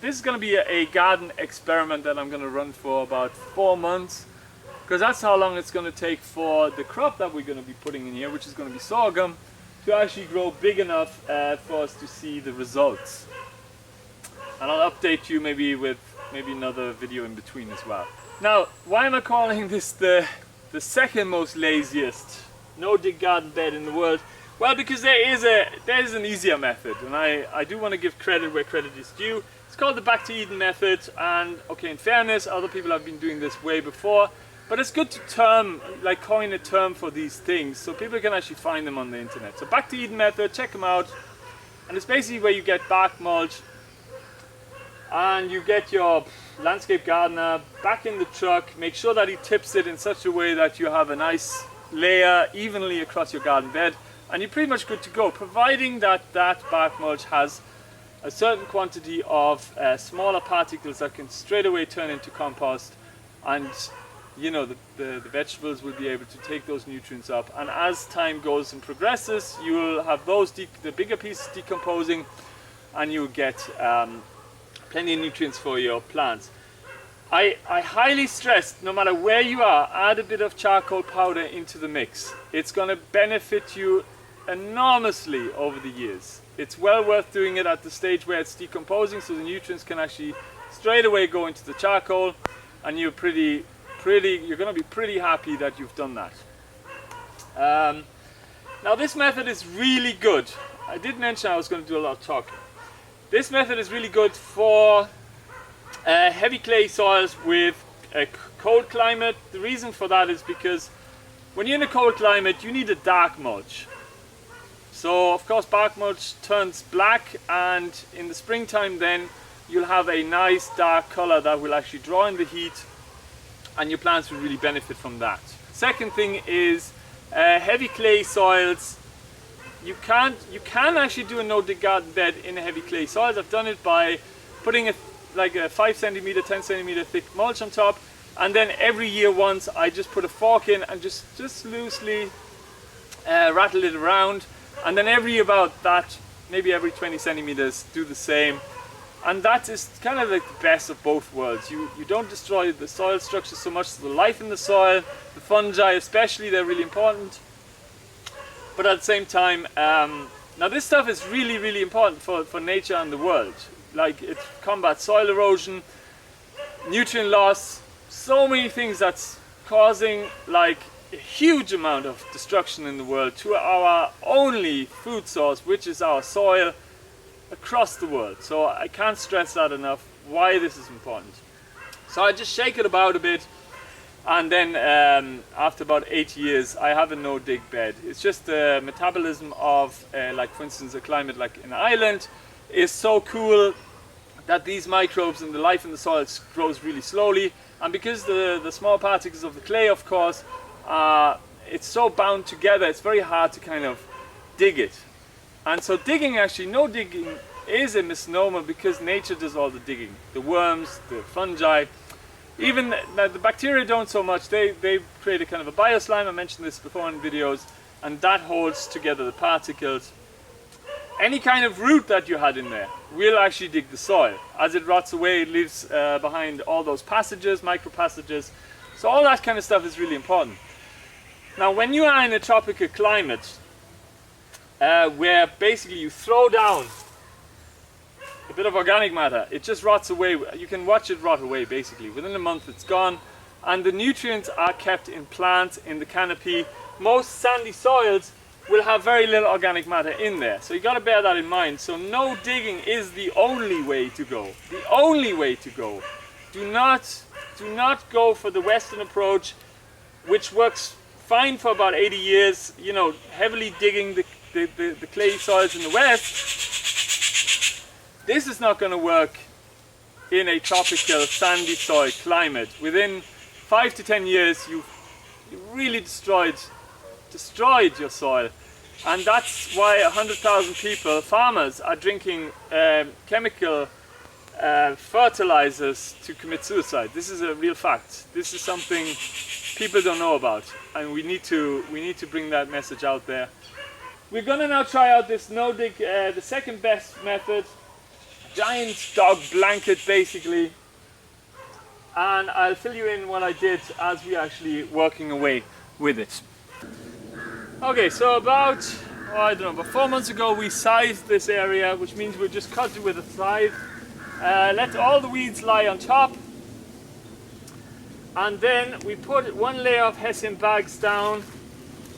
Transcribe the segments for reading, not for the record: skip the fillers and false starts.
this is going to be a garden experiment that I'm going to run for about 4 months, because that's how long it's going to take for the crop that we're going to be putting in here, which is going to be sorghum, to actually grow big enough for us to see the results. And I'll update you maybe with another video in between as well. Now, why am I calling this the second most laziest no-dig garden bed in the world? Well, because there is an easier method, and I do want to give credit where credit is due. It's called the Back to Eden method, and okay, in fairness, other people have been doing this way before, but it's good to coin a term for these things so people can actually find them on the internet. So Back to Eden method, check them out, and it's basically where you get bark mulch and you get your landscape gardener back in the truck, make sure that he tips it in such a way that you have a nice layer evenly across your garden bed, and you're pretty much good to go, providing that bark mulch has a certain quantity of smaller particles that can straight away turn into compost, and you know, the vegetables will be able to take those nutrients up, and as time goes and progresses, you will have the bigger pieces decomposing, and you'll get plenty of nutrients for your plants. I highly stress, no matter where you are, add a bit of charcoal powder into the mix. It's going to benefit you enormously over the years. It's well worth doing it at the stage where it's decomposing, so the nutrients can actually straight away go into the charcoal, and you're going to be pretty happy that you've done that. Now this method is really good. I did mention I was going to do a lot of talking. This method is really good for heavy clay soils with a cold climate. The reason for that is because when you're in a cold climate, you need a dark mulch. So of course bark mulch turns black, and in the springtime then you'll have a nice dark color that will actually draw in the heat, and your plants will really benefit from that. Second thing is heavy clay soils. You can actually do a no-dig garden bed in a heavy clay soils. I've done it by putting a 5 centimeter, 10 centimeter thick mulch on top, and then every year once I just put a fork in and just loosely rattle it around, and then maybe every 20 centimeters do the same. And that is kind of like the best of both worlds. You don't destroy the soil structure so much, so the life in the soil, the fungi especially, they're really important. But at the same time, now this stuff is really, really important for nature and the world. Like, it combats soil erosion, nutrient loss, so many things that's causing like a huge amount of destruction in the world to our only food source, which is our soil across the world. So I can't stress that enough, why this is important. So I just shake it about a bit, and then after about 8 years I have a no-dig bed. It's just the metabolism of like for instance a climate like in Ireland is so cool that these microbes and the life in the soil grows really slowly, and because the small particles of the clay, of course, it's so bound together, it's very hard to kind of dig it. And so digging, actually no digging is a misnomer, because nature does all the digging. The worms, the fungi, even the bacteria don't so much. They create a kind of a bioslime. I mentioned this before in videos, and that holds together the particles. Any kind of root that you had in there will actually dig the soil. As it rots away, it leaves behind all those passages, micro passages. So all that kind of stuff is really important. Now when you are in a tropical climate, where basically you throw down a bit of organic matter, it just rots away. You can watch it rot away basically. Within a month it's gone, and the nutrients are kept in plants, in the canopy. Most sandy soils will have very little organic matter in there, so you got to bear that in mind. So no digging is the only way to go. The only way to go. Do not go for the Western approach, which works fine for about 80 years, you know, heavily digging the clay soils in the West. This is not going to work in a tropical sandy soil climate. Within 5 to 10 years you really destroyed your soil, and that's why 100,000 people, farmers, are drinking chemical fertilizers to commit suicide. This is a real fact. This is something people don't know about, and we need to bring that message out there. We're going to now try out this no-dig, the second best method, giant dog blanket basically, and I'll fill you in what I did as we actually working away with it. Okay, so about, I don't know, about 4 months ago we sized this area, which means we just cut it with a scythe, let all the weeds lie on top, and then we put one layer of hessian bags down,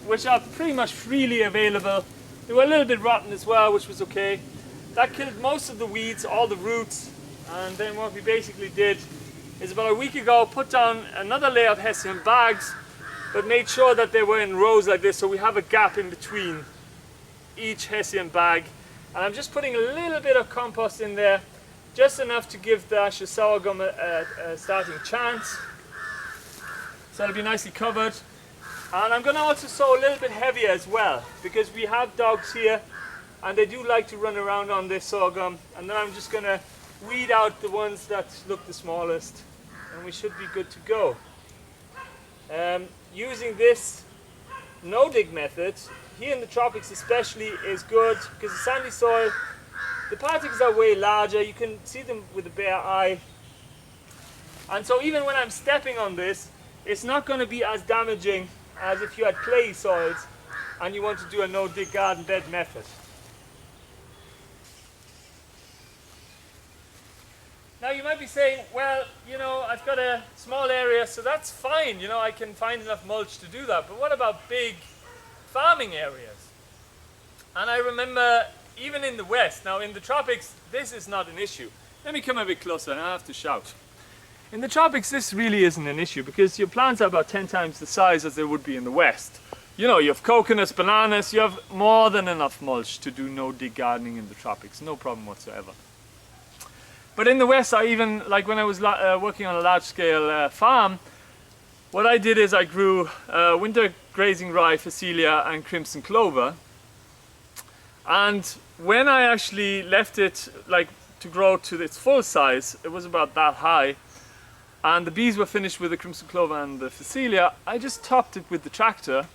which are pretty much freely available. They were a little bit rotten as well, which was okay. That killed most of the weeds, all the roots, and then what we basically did is about a week ago put down another layer of hessian bags, but made sure that they were in rows like this, so we have a gap in between each hessian bag. And I'm just putting a little bit of compost in there, just enough to give the actual sorghum a starting chance. So it'll be nicely covered. And I'm going to also sow a little bit heavier as well, because we have dogs here and they do like to run around on this sorghum. And then I'm just going to weed out the ones that look the smallest, and we should be good to go. Using this no-dig method, here in the tropics especially, is good because the sandy soil, the particles are way larger, you can see them with the bare eye. And so even when I'm stepping on this, it's not going to be as damaging as if you had clay soils and you want to do a no-dig garden bed method. Now you might be saying, well, you know, I've got a small area, so that's fine, you know, I can find enough mulch to do that. But what about big farming areas? And I remember even in the West, now in the tropics, this is not an issue. Let me come a bit closer and I have to shout. In the tropics, this really isn't an issue because your plants are about 10 times the size as they would be in the West. You know, you have coconuts, bananas, you have more than enough mulch to do no-dig gardening in the tropics, no problem whatsoever. But in the West, I even, like when I was working on a large-scale farm, what I did is I grew winter grazing rye, phacelia and crimson clover. And when I actually left it like to grow to its full size, it was about that high, and the bees were finished with the crimson clover and the phacelia, I just topped it with the tractor,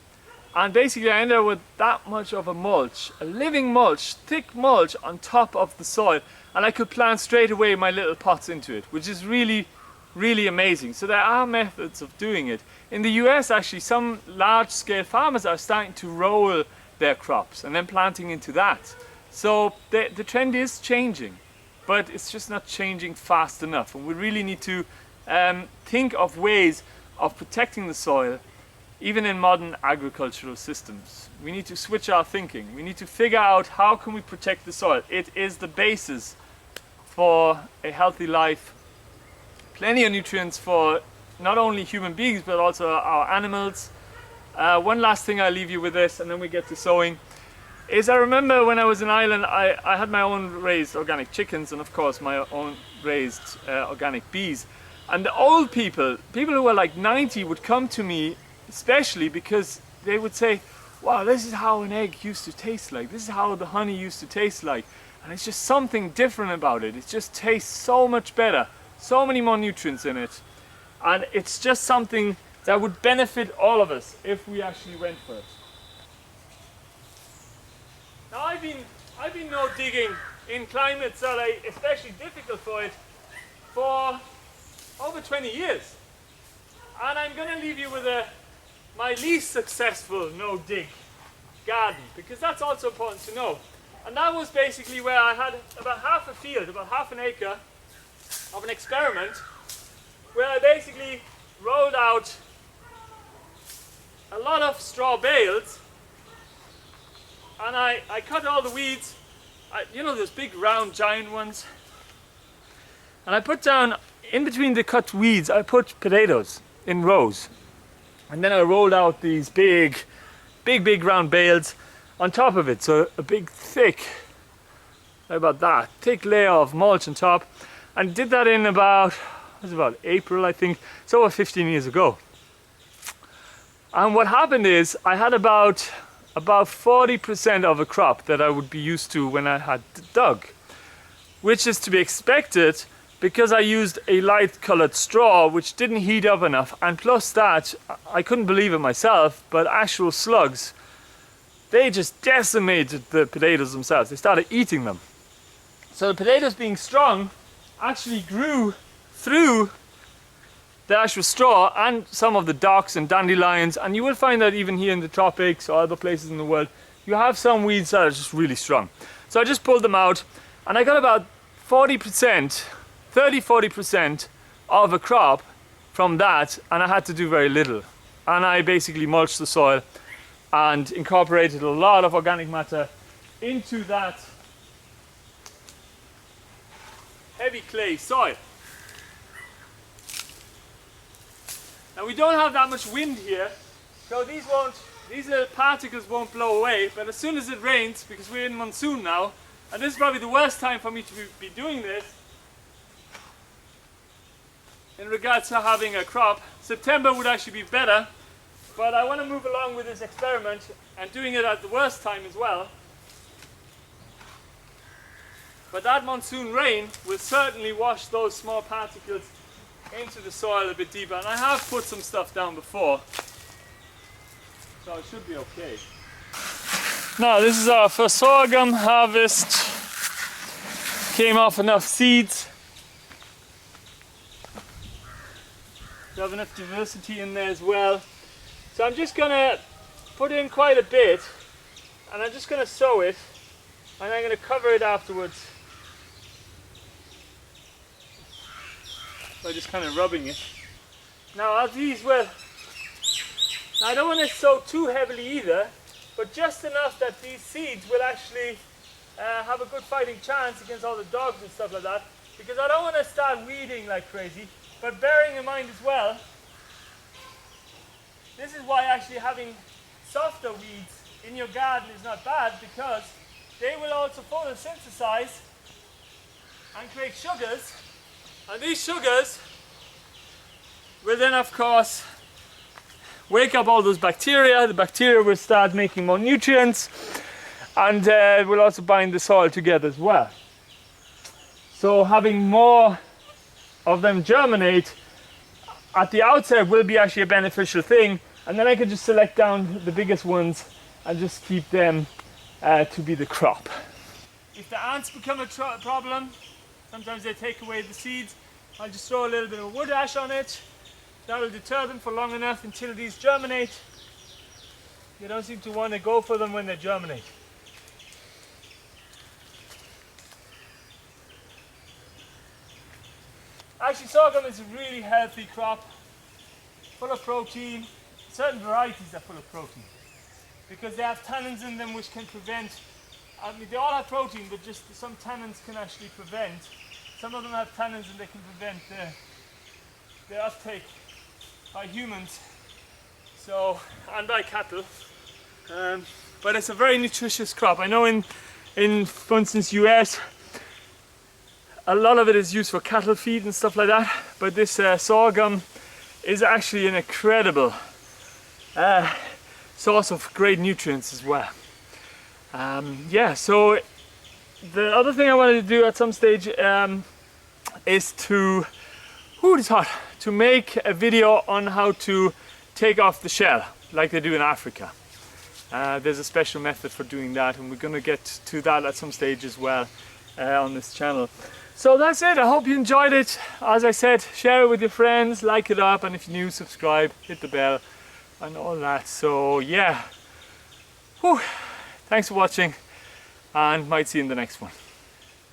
and basically I ended up with that much of a mulch, a living mulch, thick mulch on top of the soil, and I could plant straight away my little pots into it, which is really, really amazing. So there are methods of doing it. In the US actually, some large-scale farmers are starting to roll their crops and then planting into that. So the trend is changing, but it's just not changing fast enough, and we really need to think of ways of protecting the soil, even in modern agricultural systems. We need to switch our thinking. We need to figure out how can we protect the soil. It is the basis for a healthy life. Plenty of nutrients for not only human beings but also our animals. One last thing I'll leave you with this and then we get to sowing. Is I remember when I was in Ireland, I had my own raised organic chickens and of course my own raised organic bees. And the old people who were like 90 would come to me, especially because they would say, wow, this is how an egg used to taste like. This is how the honey used to taste like. And it's just something different about it. It just tastes so much better. So many more nutrients in it. And it's just something that would benefit all of us if we actually went for it. Now I've been no digging in climates that are especially difficult for it for over 20 years. And I'm going to leave you with my least successful no-dig garden, because that's also important to know. And that was basically where I had about half a field, about half an acre of an experiment, where I basically rolled out a lot of straw bales, and I cut all the weeds, you know, those big round giant ones, and I put down, in between the cut weeds, I put potatoes in rows. And then I rolled out these big round bales on top of it. So a big thick, how about that, thick layer of mulch on top. And did that in about, it was about April, I think. So over 15 years ago. And what happened is I had about 40% of a crop that I would be used to when I had dug. Which is to be expected, because I used a light colored straw which didn't heat up enough, and plus that, I couldn't believe it myself, but actual slugs, they just decimated the potatoes themselves. They started eating them. So the potatoes, being strong, actually grew through the actual straw and some of the docks and dandelions, and you will find that even here in the tropics or other places in the world, you have some weeds that are just really strong. So I just pulled them out, and I got about 40%, 30-40% of a crop from that, and I had to do very little. And I basically mulched the soil and incorporated a lot of organic matter into that heavy clay soil. Now we don't have that much wind here, so these little particles won't blow away, but as soon as it rains, because we're in monsoon now, and this is probably the worst time for me to be doing this in regards to having a crop. September would actually be better, but I want to move along with this experiment and doing it at the worst time as well. But that monsoon rain will certainly wash those small particles into the soil a bit deeper, and I have put some stuff down before, so it should be okay. Now this is our first sorghum harvest. Came off enough seeds. We have enough diversity in there as well. So I'm just gonna put in quite a bit, and I'm just gonna sow it, and I'm gonna cover it afterwards by just kind of rubbing it. Now as these will, I don't want to sow too heavily either, but just enough that these seeds will actually have a good fighting chance against all the dogs and stuff like that, because I don't want to start weeding like crazy. But bearing in mind as well, this is why actually having softer weeds in your garden is not bad, because they will also photosynthesize and create sugars, and these sugars will then of course wake up all those bacteria. The bacteria will start making more nutrients, and will also bind the soil together as well. So having more of them germinate at the outset will be actually a beneficial thing, and then I can just select down the biggest ones and just keep them to be the crop. If the ants become a problem, sometimes they take away the seeds, I'll just throw a little bit of wood ash on it. That will deter them for long enough until these germinate. You don't seem to want to go for them when they germinate. Actually, sorghum is a really healthy crop, full of protein. Certain varieties are full of protein because they have tannins in them which can prevent, I mean they all have protein, but just some tannins can actually prevent, some of them have tannins and they can prevent the uptake by humans, so, and by cattle. But it's a very nutritious crop. I know in for instance US, a lot of it is used for cattle feed and stuff like that, but this sorghum is actually an incredible source of great nutrients as well. Yeah, so the other thing I wanted to do at some stage is to, it's hot, to make a video on how to take off the shell like they do in Africa. There's a special method for doing that, and we're going to get to that at some stage as well on this channel. So that's it. I hope you enjoyed it. As I said, share it with your friends, like it up, and if you're new, subscribe, hit the bell and all that. So yeah, whew. Thanks for watching, and might see you in the next one.